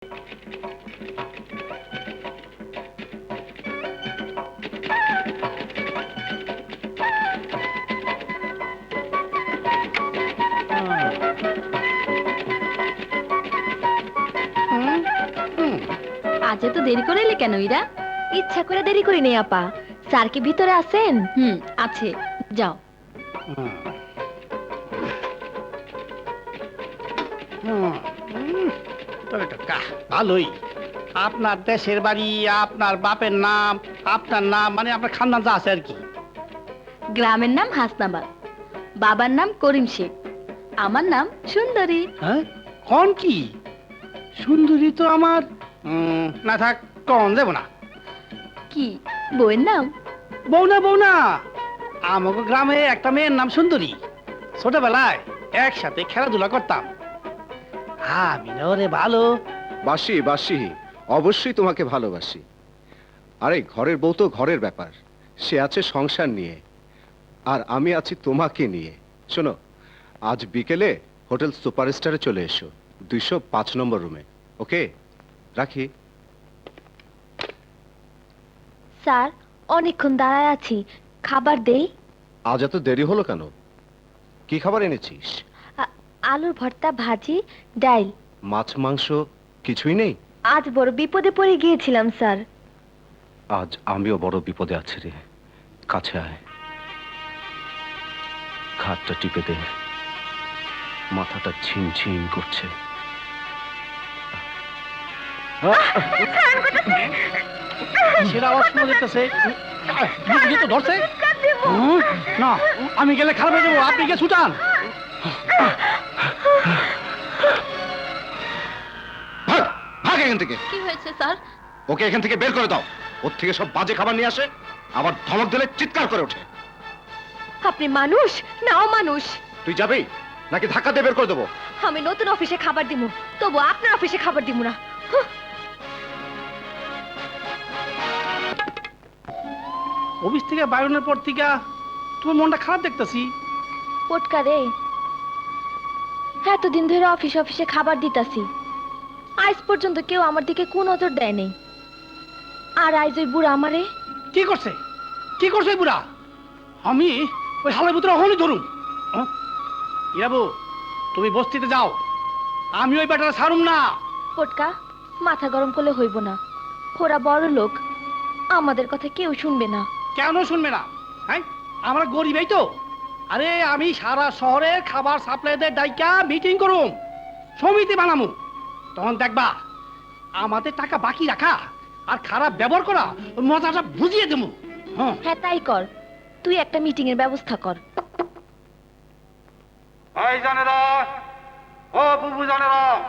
আজ তো দেরি করে এলে কেন ইরা? ইচ্ছা করে দেরি করি নেই আপা। স্যার কি ভিতরে আছেন? আছে, যাও। ভালোই। আপনার দেশের বাড়ি, আপনার বাপের নাম, আপনার নাম মানে আপনার খানদান যা আছে আর কি। গ্রামের নাম হাসনাবাদ, বাবার নাম করিম শেখ, আমার নাম সুন্দরী। হ্যাঁ, কোন কি সুন্দরী তো আমার না থাক, কন দেব না। কি বউয়ের নাম? বউ না, বউ না, আমাকে গ্রামে একটা মেয়ের নাম সুন্দরী। ছোটবেলায় একসাথে খেলাধুলা করতাম। আমি না ওরে ভালো বাসি বাসি, অবশ্যই তোমাকে ভালোবাসি। আরে ঘরের বউ তো ঘরের ব্যাপার, সে আছে সংসার নিয়ে, আর আমি আছি তোমাকে নিয়ে। শোনো, আজ বিকেলে হোটেল সুপারস্টারে চলে এসো, 205 নম্বর রুমে। ওকে, রাখি। স্যার, অনেকক্ষণ দাঁড়ায় আছি, খাবার দেই? আজ এত দেরি হলো কেন? কি খাবার এনেছিস? আলুর ভর্তা, ভাজি, ডাল। মাছ মাংস কিছুই নেই? আজ বড় বিপদে পড়ে গিয়েছিলাম স্যার। আজ আমিও বড় বিপদে আছি রে, কাছে আয়, ঘাটটা টিপে দে, মাথাটা ঝিমঝিম করছে। সেটা আওয়াজ শোনা যেতেছে, তো ধরছে না। আমি গেলে খারাপ হয়ে যাবো, আপনি গিয়ে ছুটান। ভাগ, ভাগ এখান থেকে। কি হয়েছে স্যার? ওকে এখান থেকে বের করে দাও। ওর থেকে সব বাজে খাবার নিয়ে আসে, আবার ধমক দিলে চিৎকার করে ওঠে। আপনি মানুষ নাও মানুষ? তুই যাবি নাকি ধাক্কা দিয়ে বের করে দেবো? আমি নতুন অফিসে খাবার দিব, তবু আপনার অফিসে খাবার দিব না। অফিস থেকে বাইরনের পর থেকে তোমার মনটা খারাপ দেখতেছি। পটকা রে, এতদিন ধরে অফিসে খাবার দিতাছি, আজ পর্যন্ত কেউ আমার দিকে কোন নজর দেয় নেই। আর আজ ওই বুড়া আমারে কি করছে, কি করছে বুড়া? আমি ওই হালের ভিতরে অহনই ধরুন। ইয়াবু, তুমি বস্তিতে যাও, আমি ওই ব্যাটারা ছাড়ুম না। পটকা, মাথা গরম করলে হইব না, ওরা বড় লোক, আমাদের কথা কেউ শুনবে না। কেন শুনবে না? হ্যাঁ, আমরা গরিবই তো। আরে আমি সারা শহরে খাবার সাপ্লাইদের ডাইকা মিটিং করুম, সমিতি বানামু। তখন দেখবা আমাদের টাকা বাকি রাখা আর খারাপ ব্যবহার করা মজাটা বুঝিয়ে দেবো। হ্যাঁ তাই কর, তুই একটা মিটিং এর ব্যবস্থা কর। ভাই জানেরা, ও বুবু জানেরা,